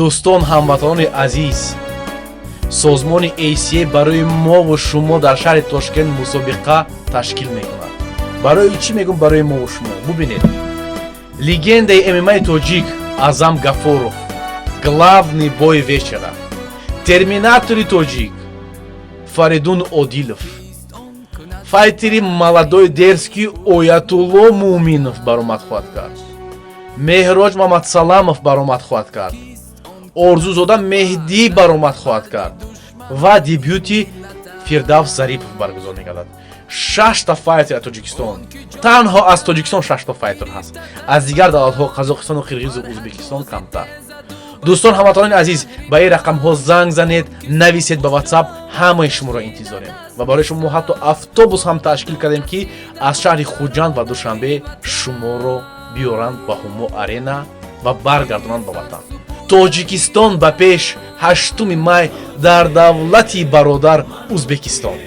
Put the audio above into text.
дӯстон ҳамватанони азиз, созмони ACA барои мову шумо дар шаҳри Тошкент мусобиқа ташкил мекунад. Барои чӣ мегӯм? Барои мову шумо. Бубинед, легендаи ММА тоҷик Азам Гафуров, главный бой вечера, терминатори тоҷик Фаридун Одилов, файтери молодой дерзкий Оятулло Муъминов баромад хоҳад кард, Меҳроҷ Мамадсаламов баромад хоҳад кард, Орзузода Меҳдӣ баромад хоҳад кард ва дебюти Фирдавс Зарипов баргузор мегардад. 6 та файтер аз Тоҷикистон. Танҳо аз Тоҷикистон 6 та файтер ҳаст. Аз дигар давлатҳо Қазоқистону Қирғизу Ӯзбекистон камтар. дӯстон ҳамватанони азиз, ба ин рақамҳо занг занед, нависед ба WhatsApp, ҳамаи шуморо интизорем ва барои шумо ҳатто автобус ҳам ташкил кардем, ки аз шаҳри Хуҷанд ва Душанбе шуморо биёранд ба Ҳумо арена ва баргардонанд ба ватан. Тоҷикистон ба пеш 8 май дар давлати бародар Ӯзбекистон.